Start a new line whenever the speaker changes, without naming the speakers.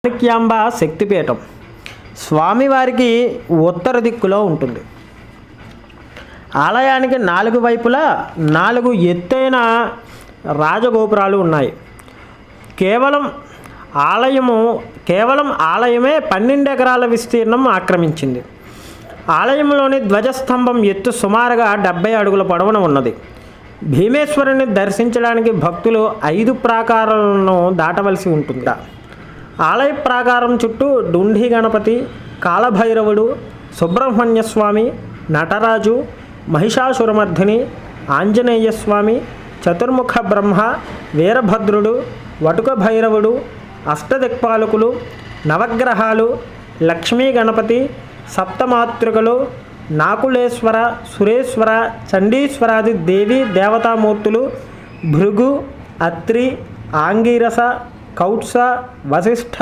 మాణిక్యాంబ శక్తిపీఠం స్వామివారికి ఉత్తర దిక్కులో ఉంటుంది. ఆలయానికి 4 వైపులా 4 ఎత్తైన రాజగోపురాలు ఉన్నాయి. కేవలం ఆలయమే 12 ఎకరాల విస్తీర్ణం ఆక్రమించింది. ఆలయంలోని ధ్వజస్తంభం ఎత్తు సుమారుగా 70 అడుగుల పొడవున ఉన్నది. భీమేశ్వరుని దర్శించడానికి భక్తులు 5 ప్రాకారాలను దాటవలసి ఉంటుంది. ఆలయ ప్రాకారం చుట్టూ డుండి గణపతి, కాళభైరవుడు, సుబ్రహ్మణ్య స్వామి, నటరాజు, మహిషాసురమర్ధిని, ఆంజనేయ స్వామి, చతుర్ముఖ బ్రహ్మ, వీరభద్రుడు, వటుక భైరవుడు, అష్టదిక్పాలకులు, నవగ్రహాలు, లక్ష్మీ గణపతి, సప్తమాతృకలు, నాకులేశ్వర, సురేశ్వర, చండీశ్వరాది దేవీ దేవతామూర్తులు, భృగు, అత్రి, ఆంగీరస, కౌత్స, వశిష్ఠ,